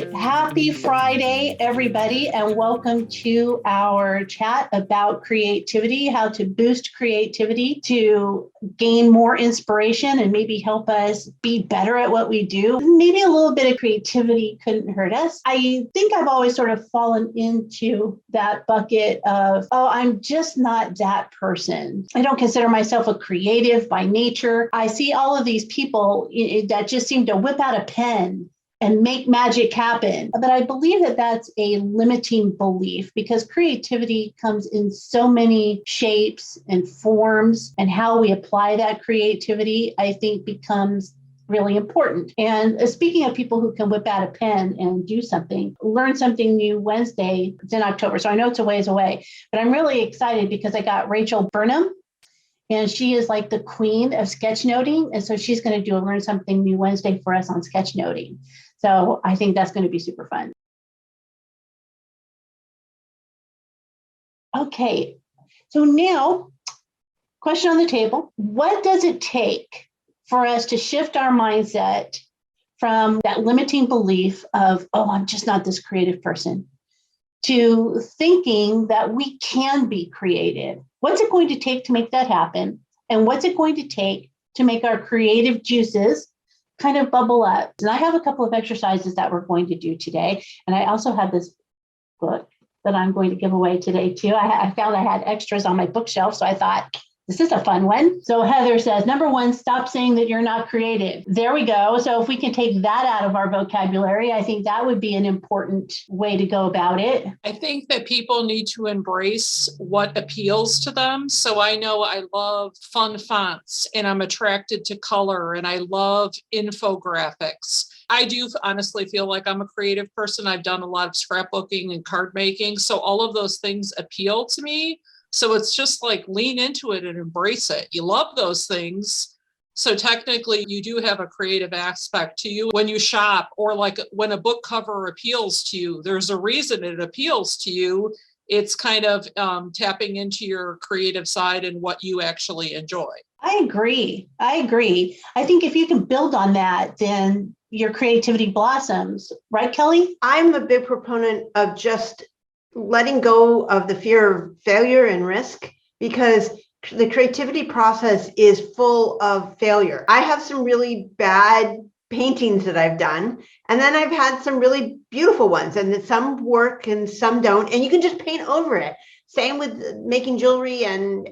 right. Happy Friday, everybody, and welcome to our chat about creativity, how to boost creativity to gain more inspiration and maybe help us be better at what we do. Maybe a little bit of creativity couldn't hurt us. I think I've always sort of fallen into that bucket of, oh, I'm just not that person. I don't consider myself a creative by nature. I see all of these people that just seem to whip out a pen and make magic happen. But I believe that that's a limiting belief because creativity comes in so many shapes and forms, and how we apply that creativity, I think, becomes really important. And speaking of people who can whip out a pen and do something, Learn Something New Wednesday, it's in October, so I know it's a ways away, but I'm really excited because I got Rachel Burnham, and she is like the queen of sketchnoting. And so she's going to do a Learn Something New Wednesday for us on sketchnoting. So I think that's going to be super fun. Okay, so now, question on the table. What does it take for us to shift our mindset from that limiting belief of, oh, I'm just not this creative person, to thinking that we can be creative? What's it going to take to make that happen? And what's it going to take to make our creative juices kind of bubble up? And I have a couple of exercises that we're going to do today. And I also have this book that I'm going to give away today too. I found I had extras on my bookshelf, so I thought, this is a fun one. So Heather says, number one, stop saying that you're not creative. There we go. So if we can take that out of our vocabulary, I think that would be an important way to go about it. I think that people need to embrace what appeals to them. So I know I love fun fonts and I'm attracted to color and I love infographics. I do honestly feel like I'm a creative person. I've done a lot of scrapbooking and card making. So all of those things appeal to me. So it's just like lean into it and embrace it. You love those things. So technically you do have a creative aspect to you when you shop, or like when a book cover appeals to you, there's a reason it appeals to you. It's kind of tapping into your creative side and what you actually enjoy. I agree. I think if you can build on that, then your creativity blossoms. Right, Kelly? I'm a big proponent of just letting go of the fear of failure and risk, because the creativity process is full of failure. I have some really bad paintings that I've done, and then I've had some really beautiful ones, and that some work and some don't, and you can just paint over it. Same with making jewelry and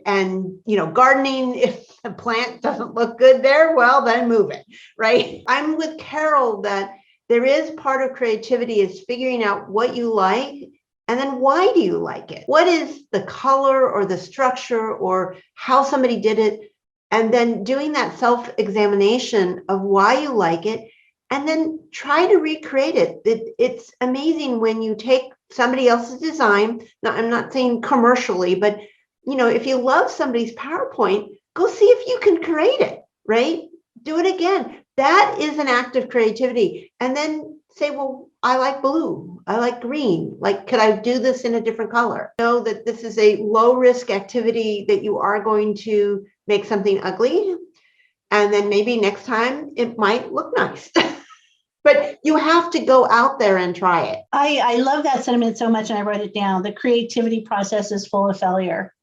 gardening. If the plant doesn't look good there, well, then move it, right? I'm with Carol that there is part of creativity is figuring out what you like. And then why do you like it? What is the color or the structure or how somebody did it? And then doing that self-examination of why you like it, and then try to recreate it. It's amazing when you take somebody else's design. Now, I'm not saying commercially, but if you love somebody's PowerPoint, go see if you can create it, right? Do it again. That is an act of creativity. And then say, well, I like blue, I like green. Like, could I do this in a different color? Know that this is a low risk activity, that you are going to make something ugly. And then maybe next time it might look nice. But you have to go out there and try it. I love that sentiment so much, and I wrote it down. The creativity process is full of failure.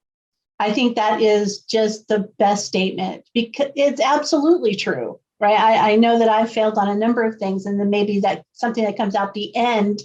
I think that is just the best statement, because it's absolutely true. Right. I know that I've failed on a number of things, and then maybe that something that comes out the end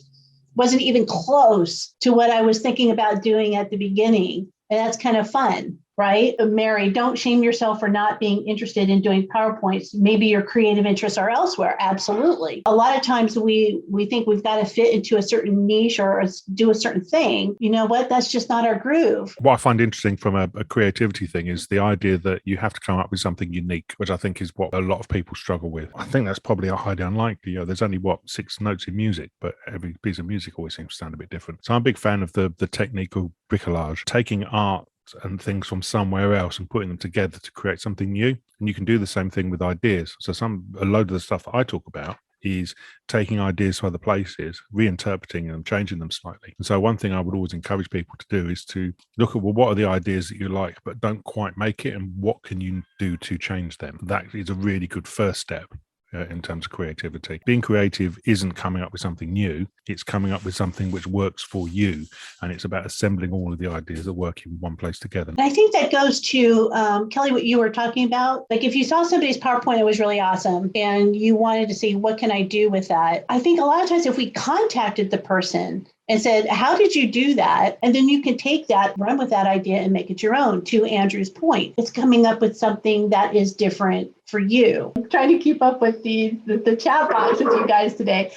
wasn't even close to what I was thinking about doing at the beginning. And that's kind of fun. Right? Mary, don't shame yourself for not being interested in doing PowerPoints. Maybe your creative interests are elsewhere. Absolutely. A lot of times we think we've got to fit into a certain niche or do a certain thing. You know what? That's just not our groove. What I find interesting from a creativity thing is the idea that you have to come up with something unique, which I think is what a lot of people struggle with. I think that's probably highly unlikely. There's only 6 notes in music, but every piece of music always seems to sound a bit different. So I'm a big fan of the technique of bricolage, taking art and things from somewhere else and putting them together to create something new. And you can do the same thing with ideas. So a load of the stuff that I talk about is taking ideas from other places, reinterpreting them, changing them slightly. And so one thing I would always encourage people to do is to look at, well, what are the ideas that you like but don't quite make it, and what can you do to change them? That is a really good first step in terms of creativity. Being creative isn't coming up with something new. It's coming up with something which works for you. And it's about assembling all of the ideas that work in one place together. And I think that goes to, Kelly, what you were talking about. Like if you saw somebody's PowerPoint that was really awesome and you wanted to see what can I do with that? I think a lot of times if we contacted the person and said, how did you do that? And then you can take that, run with that idea and make it your own. To Andrew's point, it's coming up with something that is different for you. I'm trying to keep up with the chat box with you guys today.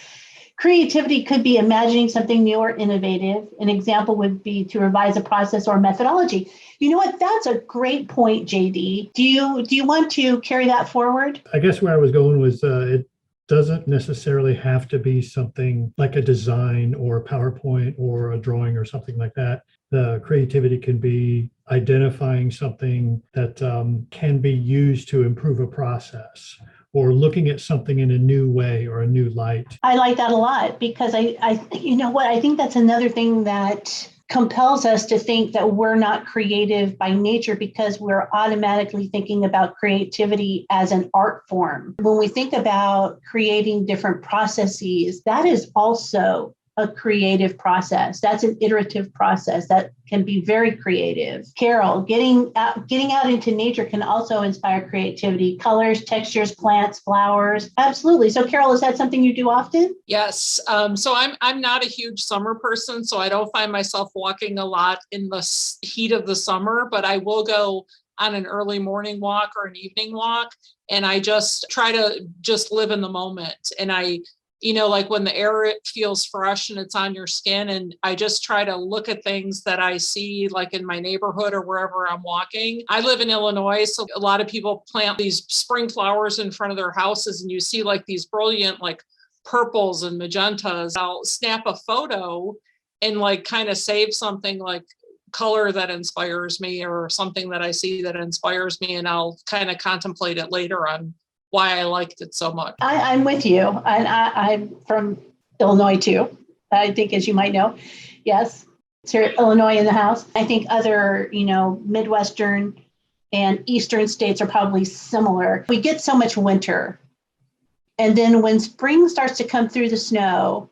Creativity could be imagining something new or innovative. An example would be to revise a process or methodology. You know what? That's a great point, JD. Do you want to carry that forward? I guess where I was going was it doesn't necessarily have to be something like a design or a PowerPoint or a drawing or something like that. The creativity can be identifying something that can be used to improve a process, or looking at something in a new way or a new light. I like that a lot because I you know what? I think that's another thing that compels us to think that we're not creative by nature because we're automatically thinking about creativity as an art form. When we think about creating different processes, that is also a creative process. That's an iterative process that can be very creative. Carol, getting out into nature can also inspire creativity. Colors, textures, plants, flowers. Absolutely. So Carol, is that something you do often? Yes. So I'm not a huge summer person, so I don't find myself walking a lot in the heat of the summer, but I will go on an early morning walk or an evening walk. And I just try to just live in the moment. And like when the air feels fresh and it's on your skin, and I just try to look at things that I see like in my neighborhood or wherever I'm walking. I live in Illinois, so a lot of people plant these spring flowers in front of their houses, and you see like these brilliant like purples and magentas. I'll snap a photo and like kind of save something like color that inspires me or something that I see that inspires me, and I'll kind of contemplate it later on why I liked it so much. I'm with you. And I'm from Illinois too, I think, as you might know. Yes, it's here, Illinois in the house. I think other, Midwestern and Eastern states are probably similar. We get so much winter. And then when spring starts to come through the snow,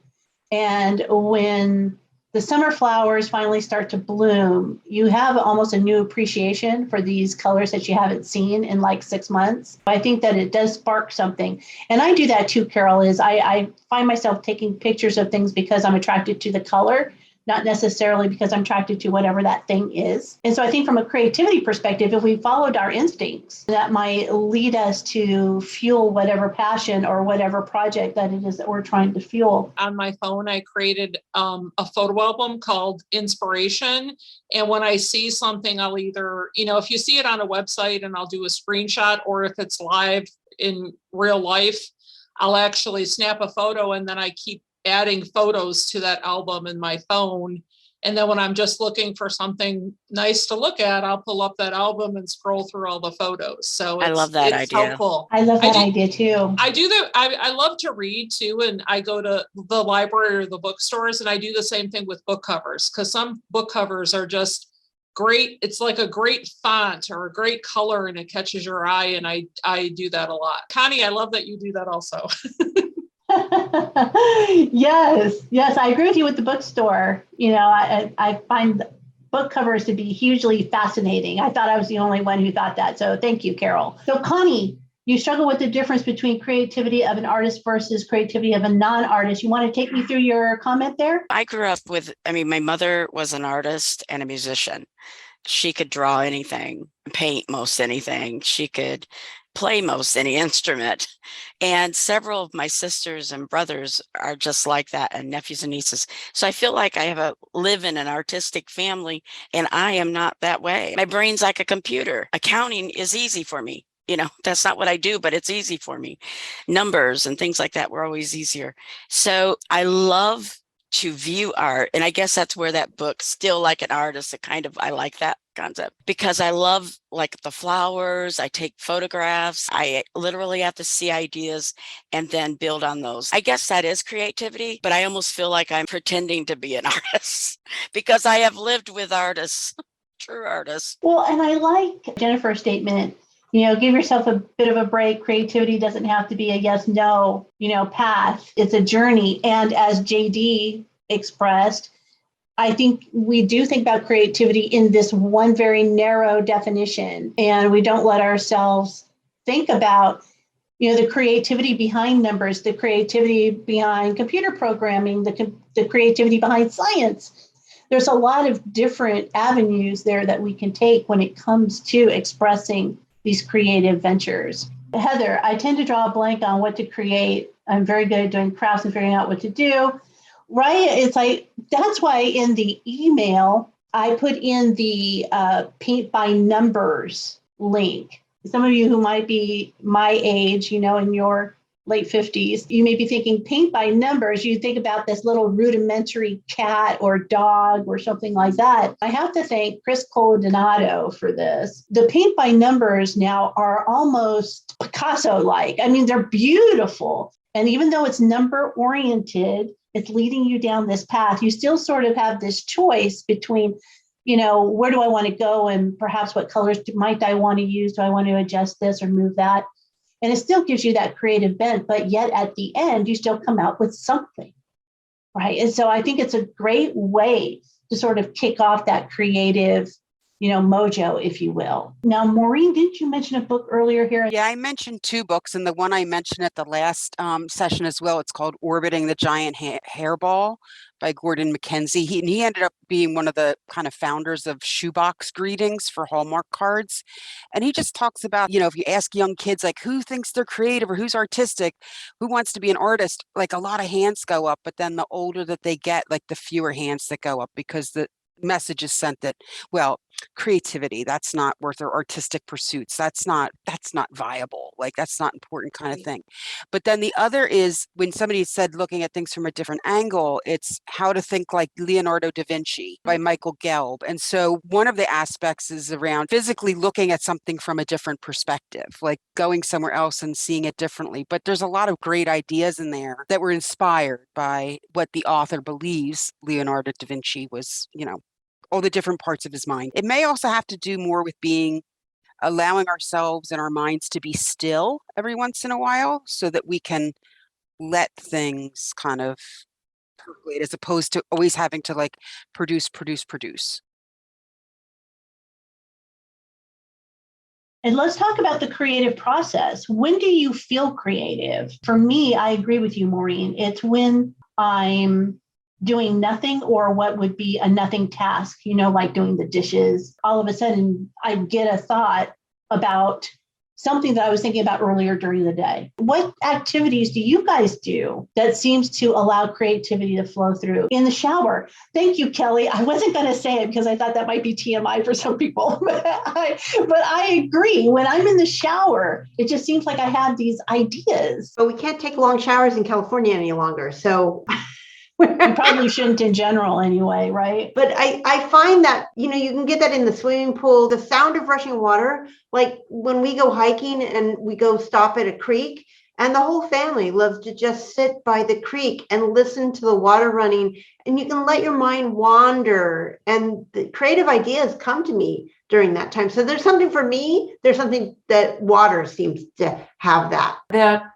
and when the summer flowers finally start to bloom, you have almost a new appreciation for these colors that you haven't seen in like 6 months. I think that it does spark something. And I do that too, Carol, is I find myself taking pictures of things because I'm attracted to the color, not necessarily because I'm attracted to whatever that thing is. And so I think from a creativity perspective, if we followed our instincts, that might lead us to fuel whatever passion or whatever project that it is that we're trying to fuel. On my phone, I created a photo album called Inspiration. And when I see something, I'll either, if you see it on a website and I'll do a screenshot, or if it's live in real life, I'll actually snap a photo and then I keep adding photos to that album in my phone. And then when I'm just looking for something nice to look at, I'll pull up that album and scroll through all the photos. So I love that it's idea. helpful. I love that idea too. I do that. I love to read too. And I go to the library or the bookstores, and I do the same thing with book covers, because some book covers are just great. It's like a great font or a great color and it catches your eye. And I do that a lot. Connie, I love that you do that also. Yes, I agree with you with the bookstore. I find book covers to be hugely fascinating. I thought I was the only one who thought that. So thank you, Carol. So Connie, you struggle with the difference between creativity of an artist versus creativity of a non-artist. You want to take me through your comment there? I grew up my mother was an artist and a musician. She could draw anything, paint most anything. She could play most any instrument. And several of my sisters and brothers are just like that, and nephews and nieces. So I feel like I live in an artistic family, and I am not that way. My brain's like a computer. Accounting is easy for me. That's not what I do, but it's easy for me. Numbers and things like that were always easier. So I love to view art. And I guess that's where that book, Still Like an Artist, I like that concept, because I love like the flowers. I take photographs. I literally have to see ideas and then build on those. I guess that is creativity, but I almost feel like I'm pretending to be an artist because I have lived with artists, true artists. Well, and I like Jennifer's statement Give yourself a bit of a break. Creativity doesn't have to be a yes, no, path. It's a journey. And as JD expressed, I think we do think about creativity in this one very narrow definition, and we don't let ourselves think about, the creativity behind numbers, the creativity behind computer programming, the creativity behind science. There's a lot of different avenues there that we can take when it comes to expressing these creative ventures. Heather, I tend to draw a blank on what to create. I'm very good at doing crafts and figuring out what to do. Right? It's like, that's why in the email, I put in the paint by numbers link. Some of you who might be my age, in your late 50s, you may be thinking paint by numbers. You think about this little rudimentary cat or dog or something like that. I have to thank Chris Coladonato for this. The paint by numbers now are almost Picasso-like. I mean, they're beautiful. And even though it's number oriented, it's leading you down this path. You still sort of have this choice between, where do I want to go? And perhaps what colors might I want to use? Do I want to adjust this or move that? And it still gives you that creative bent, but yet at the end, you still come out with something, right? And so I think it's a great way to sort of kick off that creative, mojo, if you will. Now, Maureen, didn't you mention a book earlier here? Yeah, I mentioned 2 books, and the one I mentioned at the last session as well, it's called Orbiting the Giant Hairball by Gordon MacKenzie. He ended up being one of the kind of founders of shoebox greetings for Hallmark cards. And he just talks about, if you ask young kids, like, who thinks they're creative or who's artistic, who wants to be an artist, like a lot of hands go up. But then the older that they get, like the fewer hands that go up, because the message is sent that, well, creativity, that's not worth, or artistic pursuits, that's not viable, like that's not important, kind of thing. But then the other is, when somebody said looking at things from a different angle, it's How to Think Like Leonardo da Vinci by Michael Gelb. And so one of the aspects is around physically looking at something from a different perspective, like going somewhere else and seeing it differently. But there's a lot of great ideas in there that were inspired by what the author believes Leonardo da Vinci was, all the different parts of his mind. It may also have to do more with allowing ourselves and our minds to be still every once in a while, so that we can let things kind of percolate, as opposed to always having to like produce. And let's talk about the creative process. When do you feel creative? For me, I agree with you, Maureen. It's when I'm doing nothing, or what would be a nothing task, like doing the dishes. All of a sudden, I get a thought about something that I was thinking about earlier during the day. What activities do you guys do that seems to allow creativity to flow through? In the shower. Thank you, Kelly. I wasn't going to say it because I thought that might be TMI for some people, but I agree. When I'm in the shower, it just seems like I have these ideas. But we can't take long showers in California any longer. So you probably shouldn't in general anyway, right? But I find that, you can get that in the swimming pool, the sound of rushing water, like when we go hiking and we go stop at a creek, and the whole family loves to just sit by the creek and listen to the water running, and you can let your mind wander, and the creative ideas come to me during that time. So there's something for me, there's something that water seems to have that. There are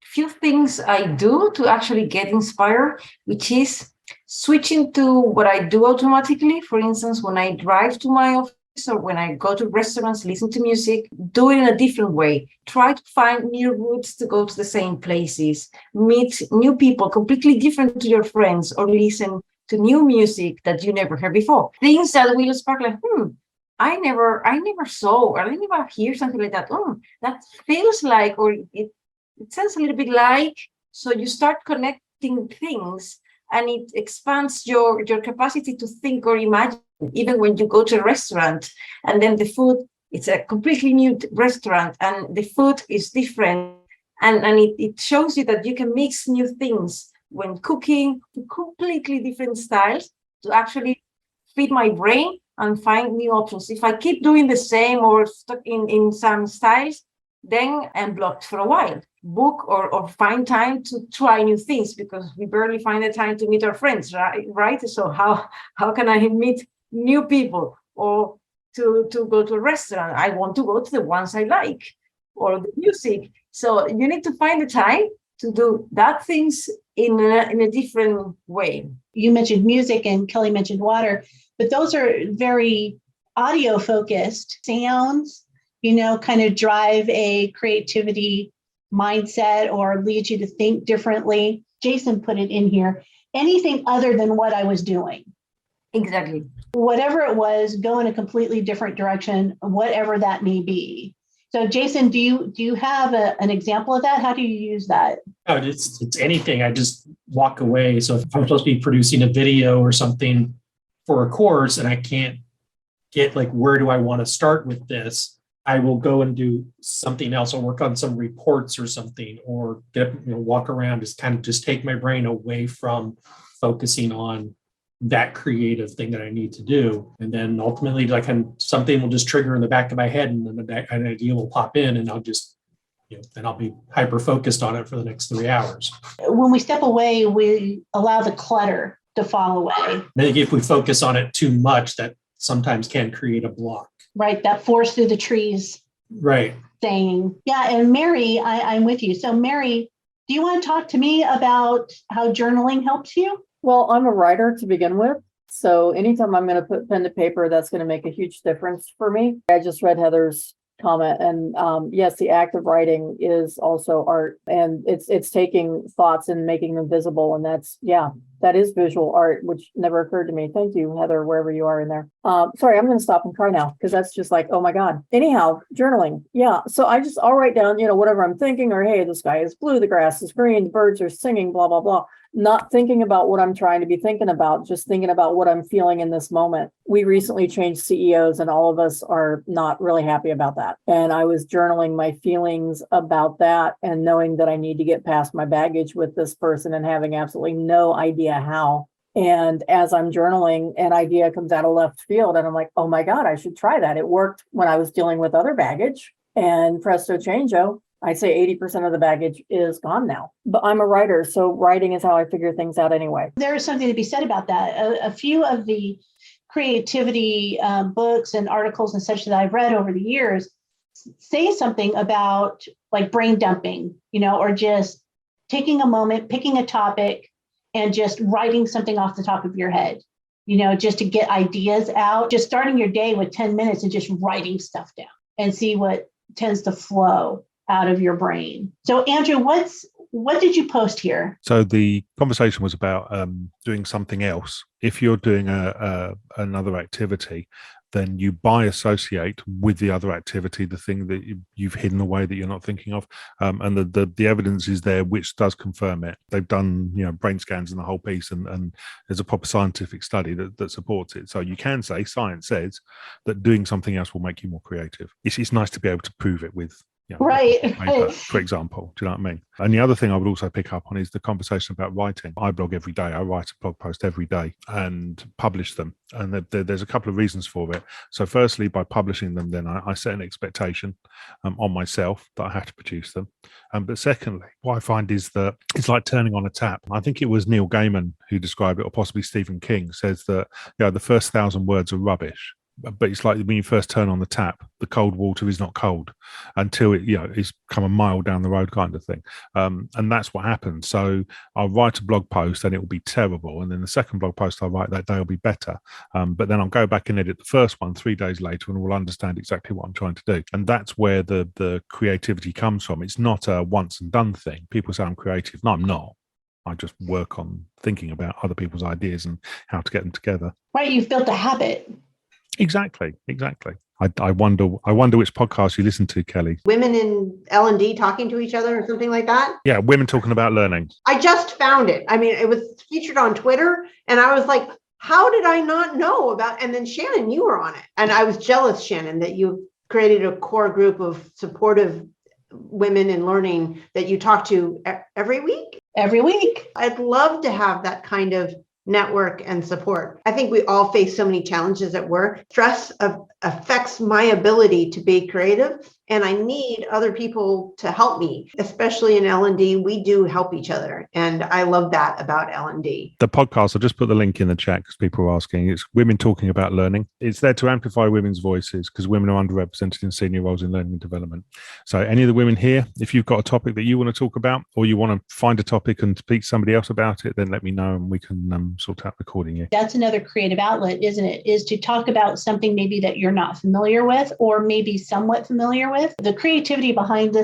few things I do to actually get inspired, which is switching to what I do automatically. For instance, when I drive to my office or when I go to restaurants, listen to music, do it in a different way. Try to find new routes to go to the same places, meet new people completely different to your friends, or listen to new music that you never heard before. Things that will spark like, I never saw, or I never hear something like that. That feels like, or it sounds a little bit like. So you start connecting things, and it expands your capacity to think or imagine, even when you go to a restaurant and then the food, it's a completely new restaurant and the food is different. And it shows you that you can mix new things when cooking, completely different styles, to actually feed my brain and find new options. If I keep doing the same or stuck in some styles, then I'm blocked for a while. Book or find time to try new things, because we barely find the time to meet our friends, right? So how can I meet new people? Or to go to a restaurant. I want to go to the ones I like, or the music. So you need to find the time to do that things in a different way. You mentioned music and Kelly mentioned water, but those are very audio focused sounds, kind of drive a creativity mindset or lead you to think differently. Jason put it in here. Anything other than what I was doing. Exactly. Whatever it was, go in a completely different direction, whatever that may be. So Jason, do you have an example of that? How do you use that? Oh, it's anything. I just walk away. So if I'm supposed to be producing a video or something for a course and I can't get like, where do I want to start with this? I will go and do something else or work on some reports or something, or walk around, just take my brain away from focusing on that creative thing that I need to do. And then ultimately something will just trigger in the back of my head and then an idea will pop in and I'll just, then I'll be hyper focused on it for the next 3 hours. When we step away, we allow the clutter to fall away. I think if we focus on it too much, that sometimes can create a block. Right. That forest through the trees. Right. Saying. Yeah. And Mary, I'm with you. So Mary, do you want to talk to me about how journaling helps you? Well, I'm a writer to begin with. So anytime I'm going to put pen to paper, that's going to make a huge difference for me. I just read Heather's comment, and yes, the act of writing is also art, and it's taking thoughts and making them visible, and that is visual art, which never occurred to me. Thank you, Heather, wherever you are in there. Sorry, I'm going to stop and cry now because that's just like, oh my God. Anyhow, journaling. Yeah. So I'll write down, whatever I'm thinking, or hey, the sky is blue, the grass is green, the birds are singing, blah, blah, blah. Not thinking about what I'm trying to be thinking about, just thinking about what I'm feeling in this moment. We recently changed CEOs and all of us are not really happy about that. And I was journaling my feelings about that and knowing that I need to get past my baggage with this person and having absolutely no idea how. And as I'm journaling, an idea comes out of left field and I'm like, oh my God, I should try that. It worked when I was dealing with other baggage, and presto changeo. I'd say 80% of the baggage is gone now. But I'm a writer, so writing is how I figure things out anyway. There is something to be said about that. A few of the creativity books and articles and such that I've read over the years say something about like brain dumping, or just taking a moment, picking a topic, and just writing something off the top of your head, just to get ideas out. Just starting your day with 10 minutes and just writing stuff down and see what tends to flow out of your brain. So Andrew, what did you post here? So the conversation was about doing something else. If you're doing another activity, then you by associate with the other activity the thing that you've hidden away that you're not thinking of, and the evidence is there, which does confirm it. They've done brain scans and the whole piece, and there's a proper scientific study that supports it. So you can say science says that doing something else will make you more creative. It's nice to be able to prove it with right, paper, for example. Do you know what I mean? And the other thing I would also pick up on is the conversation about writing. I blog every day. I write a blog post every day and publish them. And there's a couple of reasons for it. So firstly, by publishing them, then I set an expectation on myself that I have to produce them. But secondly, what I find is that it's like turning on a tap. I think it was Neil Gaiman who described it, or possibly Stephen King says that the first 1,000 words are rubbish. But it's like when you first turn on the tap, the cold water is not cold until it's come a mile down the road kind of thing. And that's what happens. So I'll write a blog post and it will be terrible. And then the second blog post I write that day will be better. But then I'll go back and edit the first one 3 days later and we'll understand exactly what I'm trying to do. And that's where the creativity comes from. It's not a once and done thing. People say I'm creative. No, I'm not. I just work on thinking about other people's ideas and how to get them together. Right. You've built a habit. Exactly. I wonder which podcast you listen to, Kelly. Women in L&D talking to each other or something like that. Yeah, women talking about learning. I just found it. I mean, it was featured on Twitter and I was like, how did I not know about? And then Shannon, you were on it. And I was jealous, Shannon, that you created a core group of supportive women in learning that you talk to every week. Every week. I'd love to have that kind of network and support. I think we all face so many challenges at work. Stress of affects my ability to be creative, and I need other people to help me, especially in L&D. We do help each other, and I love that about L&D. The podcast, I'll just put the link in the chat because people are asking. It's women talking about learning. It's there to amplify women's voices because women are underrepresented in senior roles in learning and development. So any of the women here, if you've got a topic that you want to talk about, or you want to find a topic and speak to somebody else about it, then let me know and we can sort out recording you. That's another creative outlet, isn't it? Is to talk about something maybe that you're not familiar with, or maybe somewhat familiar with. The creativity behind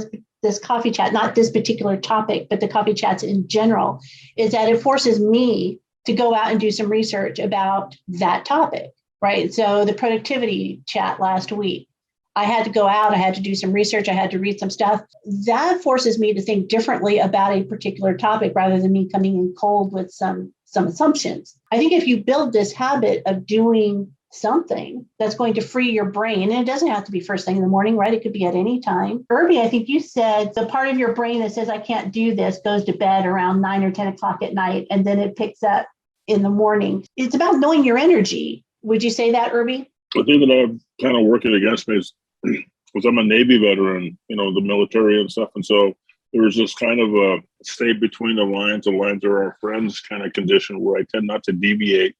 this coffee chat, not this particular topic, but the coffee chats in general, is that it forces me to go out and do some research about that topic, right? So the productivity chat last week, I had to go out, I had to do some research, I had to read some stuff. That forces me to think differently about a particular topic rather than me coming in cold with some assumptions. I think if you build this habit of doing something that's going to free your brain, and it doesn't have to be first thing in the morning, right? It could be at any time. Irby, I think you said the part of your brain that says, I can't do this, goes to bed around 9 or 10 o'clock at night, and then it picks up in the morning. It's about knowing your energy. Would you say that, Irby? The thing that I'm kind of working against me is because I'm a Navy veteran, the military and stuff. And so there was this kind of a stay between the lines are our friends kind of condition where I tend not to deviate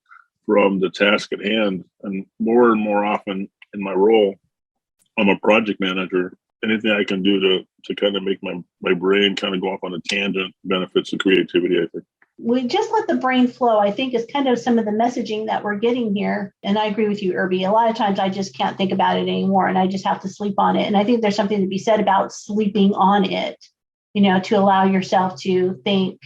from the task at hand. And more often in my role, I'm a project manager. Anything I can do to kind of make my brain kind of go off on a tangent benefits the creativity, I think. We just let the brain flow, I think, is kind of some of the messaging that we're getting here. And I agree with you, Irby. A lot of times I just can't think about it anymore and I just have to sleep on it. And I think there's something to be said about sleeping on it, to allow yourself to think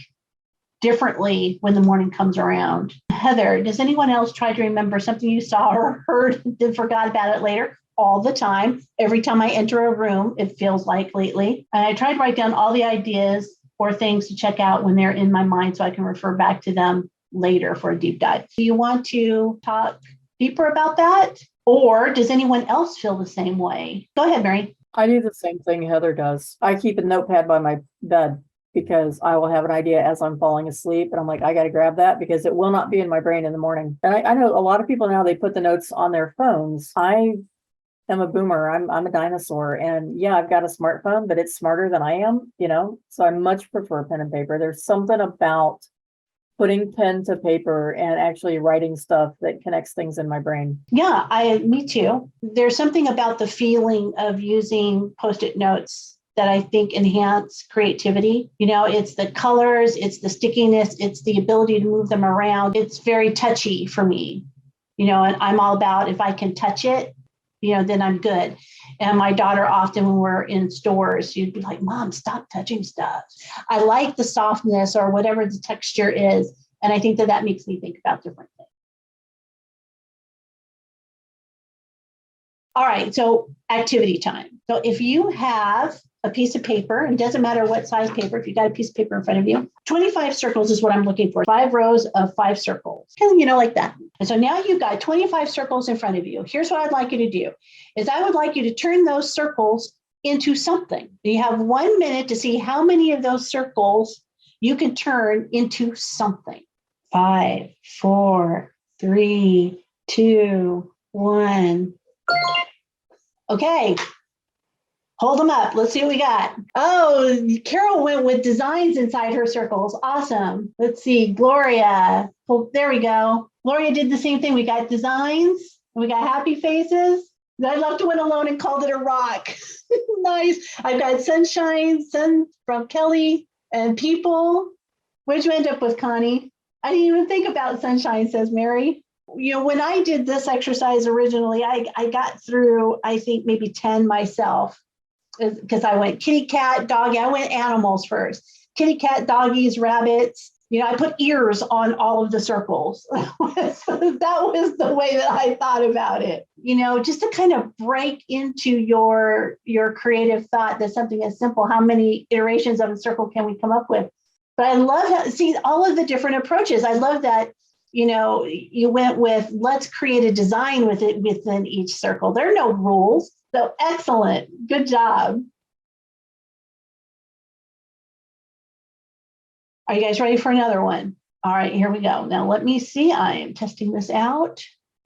differently when the morning comes around. Heather, does anyone else try to remember something you saw or heard and forgot about it later? All the time. Every time I enter a room, it feels like lately. And I try to write down all the ideas or things to check out when they're in my mind so I can refer back to them later for a deep dive. Do you want to talk deeper about that? Or does anyone else feel the same way? Go ahead, Mary. I do the same thing Heather does. I keep a notepad by my bed because I will have an idea as I'm falling asleep. And I'm like, I got to grab that because it will not be in my brain in the morning. And I know a lot of people now, they put the notes on their phones. I am a boomer. I'm a dinosaur. And yeah, I've got a smartphone, but it's smarter than I am, so I much prefer pen and paper. There's something about putting pen to paper and actually writing stuff that connects things in my brain. Yeah, me too. There's something about the feeling of using Post-it notes that I think enhance creativity. It's the colors, it's the stickiness, it's the ability to move them around. It's very touchy for me, and I'm all about if I can touch it, then I'm good. And my daughter often when we're in stores, she'd be like, Mom, stop touching stuff. I like the softness or whatever the texture is. And I think that makes me think about different things. All right, so activity time. So if you have a piece of paper, and it doesn't matter what size paper, if you got a piece of paper in front of you, 25 circles is what I'm looking for. 5 rows of 5 circles, like that. And so now you've got 25 circles in front of you. Here's what I'd like you to do, is I would like you to turn those circles into something. You have 1 minute to see how many of those circles you can turn into something. 5, 4, 3, 2, 1. Okay. Hold them up. Let's see what we got. Oh, Carol went with designs inside her circles. Awesome. Let's see. Gloria. Oh, there we go. Gloria did the same thing. We got designs. We got happy faces. I left one alone and called it a rock. Nice. I've got sunshine, sun from Kelly, and people. Where'd you end up with, Connie? I didn't even think about sunshine, says Mary. When I did this exercise originally, I got through, I think, maybe 10 myself. Because I went kitty, cat, doggy. I went animals first. Kitty, cat, doggies, rabbits. I put ears on all of the circles. That was the way that I thought about it. Just to kind of break into your creative thought that something as simple, how many iterations of a circle can we come up with? But I love all of the different approaches. I love that, you went with let's create a design with it within each circle. There are no rules. So excellent. Good job. Are you guys ready for another one? All right, here we go. Now let me see. I am testing this out.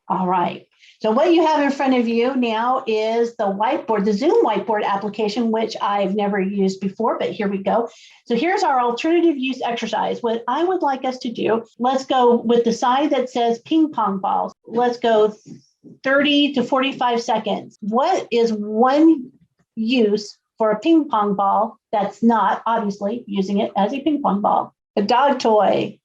All right. So what you have in front of you now is the whiteboard, the Zoom whiteboard application, which I've never used before, but here we go. So here's our alternative use exercise. What I would like us to do, let's go with the side that says ping pong balls. Let's go 30 to 45 seconds. What is one use for a ping pong ball that's not obviously using it as a ping pong ball? A dog toy,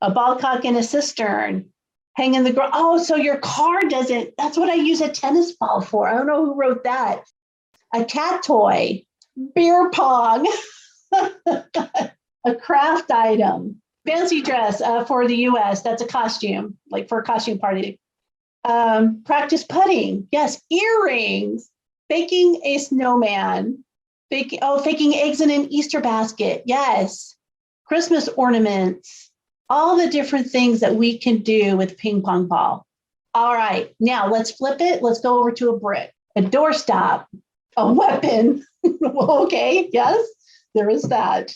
a ball cock in a cistern, hang in the ground. Oh, so your car doesn't, that's what I use a tennis ball for. I don't know who wrote that. A cat toy, beer pong, a craft item, fancy dress for the US. That's a costume, like for a costume party. Practice putting. Yes, earrings, baking a snowman, faking eggs in an Easter basket. Yes, Christmas ornaments, all the different things that we can do with ping pong ball. All right, now let's flip it. Let's go over to a brick, a doorstop, a weapon. Okay, yes, there is that.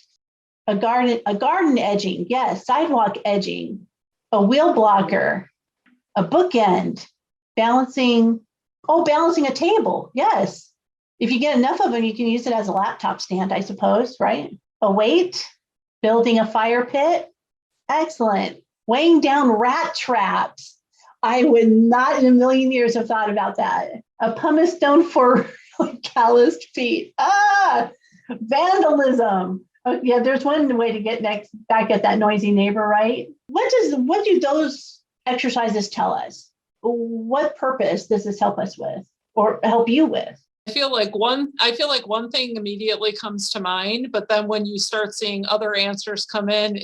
A garden edging. Yes, sidewalk edging, a wheel blocker, a bookend, balancing a table. Yes. If you get enough of them, you can use it as a laptop stand, I suppose, right? A weight, building a fire pit. Excellent. Weighing down rat traps. I would not in a million years have thought about that. A pumice stone for calloused feet. Vandalism. Oh, yeah, there's one way to get back at that noisy neighbor, right? What do those exercises tell us? What purpose does this help us with or help you with? I feel like one thing immediately comes to mind, but then when you start seeing other answers come in,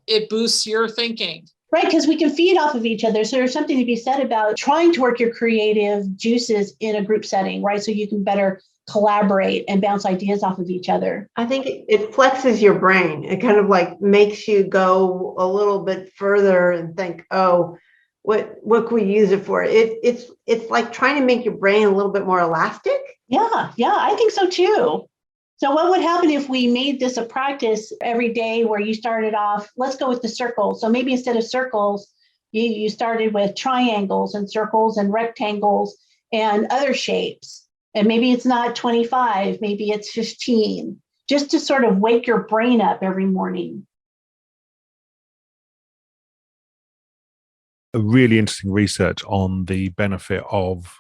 it boosts your thinking. Right, because we can feed off of each other. So there's something to be said about trying to work your creative juices in a group setting, right? So you can better collaborate and bounce ideas off of each other. I think it flexes your brain. It kind of like makes you go a little bit further and think, oh, what can we use it for? It's like trying to make your brain a little bit more elastic. Yeah, I think so too. So what would happen if we made this a practice every day where you started off, let's go with the circles. So maybe instead of circles, you started with triangles and circles and rectangles and other shapes. And maybe it's not 25, maybe it's 15, just to sort of wake your brain up every morning. A really interesting research on the benefit of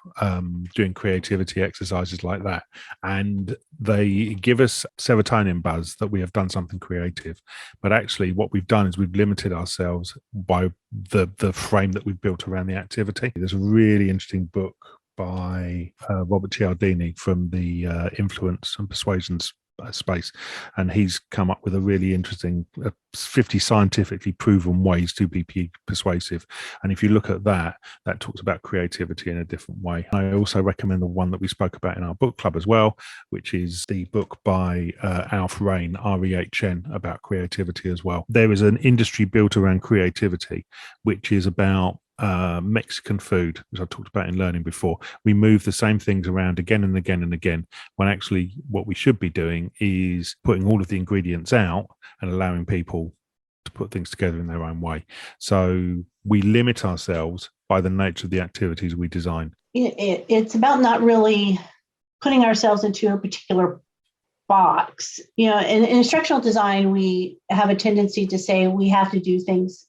doing creativity exercises like that. And they give us serotonin buzz that we have done something creative. But actually what we've done is we've limited ourselves by the frame that we've built around the activity. There's a really interesting book by Robert Cialdini from the influence and persuasions space, and he's come up with a really interesting 50 scientifically proven ways to be persuasive. And if you look at that talks about creativity in a different way. I also recommend the one that we spoke about in our book club as well, which is the book by Alf Rain, REHN, about creativity as well. There is an industry built around creativity, which is about Mexican food, which I talked about in learning before. We move the same things around again and again and again, when actually what we should be doing is putting all of the ingredients out and allowing people to put things together in their own way. So we limit ourselves by the nature of the activities we design. It's about not really putting ourselves into a particular box. In instructional design, we have a tendency to say we have to do things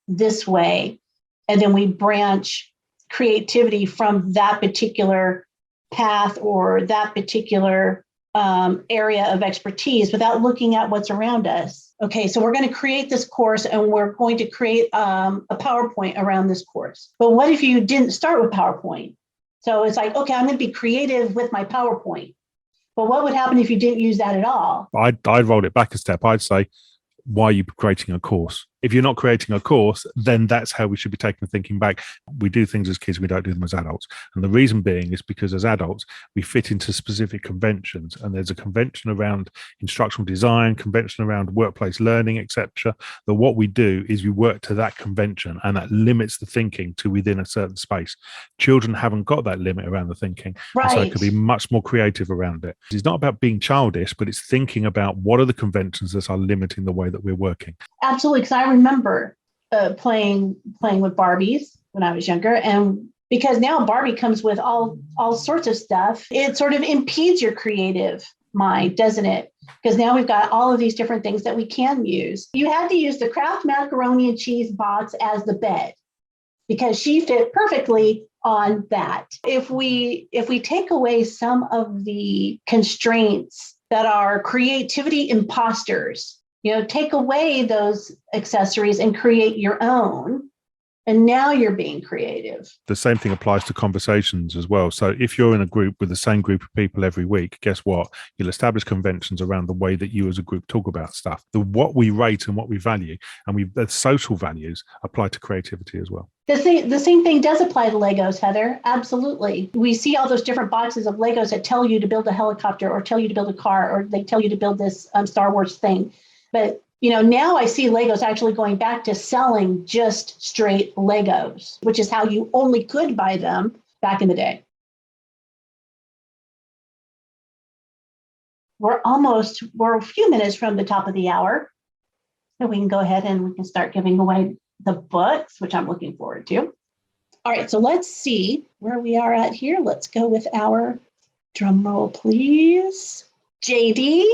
this way. And then we branch creativity from that particular path or that particular area of expertise without looking at what's around us. Okay, so we're going to create this course and we're going to create a PowerPoint around this course. But what if you didn't start with PowerPoint? So it's like, okay, I'm going to be creative with my PowerPoint. But what would happen if you didn't use that at all? I'd roll it back a step. I'd say, why are you creating a course? If you're not creating a course, then that's how we should be taking the thinking back. We do things as kids, we don't do them as adults. And the reason being is because as adults, we fit into specific conventions. And there's a convention around instructional design, convention around workplace learning, etc. That what we do is we work to that convention, and that limits the thinking to within a certain space. Children haven't got that limit around the thinking. Right. So it could be much more creative around it. It's not about being childish, but it's thinking about what are the conventions that are limiting the way that we're working. Absolutely, because I remember playing with Barbies when I was younger, and because now Barbie comes with all sorts of stuff. It sort of impedes your creative mind, doesn't it? Because now we've got all of these different things that we can use. You had to use the Kraft macaroni and cheese box as the bed because she fit perfectly on that. If we take away some of the constraints that are creativity imposters, take away those accessories and create your own. And now you're being creative. The same thing applies to conversations as well. So if you're in a group with the same group of people every week, guess what? You'll establish conventions around the way that you as a group talk about stuff. What we rate and what we value, and the social values apply to creativity as well. The same thing does apply to Legos, Heather. Absolutely. We see all those different boxes of Legos that tell you to build a helicopter or tell you to build a car, or they tell you to build this Star Wars thing. But now I see Legos actually going back to selling just straight Legos, which is how you only could buy them back in the day. We're a few minutes from the top of the hour. So we can go ahead and we can start giving away the books, which I'm looking forward to. All right, so let's see where we are at here. Let's go with our drum roll, please. JD.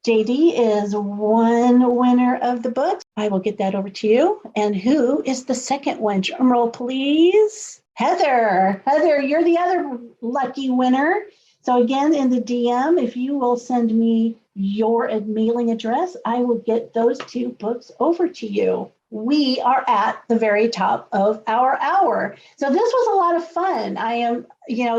JD is one winner of the book. I will get that over to you. And who is the second one? Drum roll, please. Heather. Heather, you're the other lucky winner. So again, in the DM, if you will send me your mailing address, I will get those 2 books over to you. We are at the very top of our hour. So this was a lot of fun.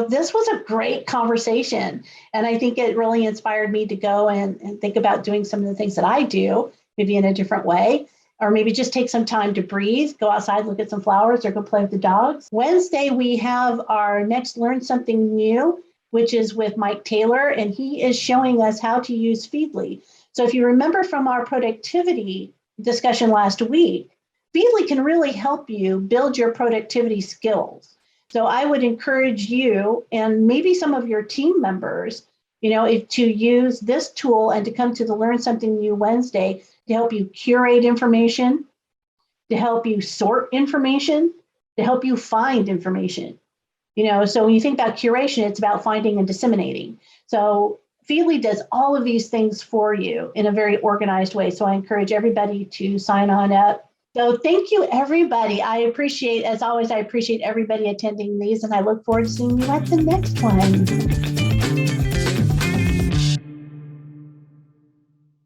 This was a great conversation. And I think it really inspired me to go and think about doing some of the things that I do, maybe in a different way, or maybe just take some time to breathe, go outside, look at some flowers, or go play with the dogs. Wednesday, we have our next Learn Something New, which is with Mike Taylor, and he is showing us how to use Feedly. So if you remember from our productivity discussion last week, Feedly can really help you build your productivity skills. So I would encourage you and maybe some of your team members, to use this tool and to come to the Learn Something New Wednesday to help you curate information, to help you sort information, to help you find information. So when you think about curation, it's about finding and disseminating. So Feedly does all of these things for you in a very organized way. So I encourage everybody to sign on up. So thank you, everybody. As always, I appreciate everybody attending these, and I look forward to seeing you at the next one.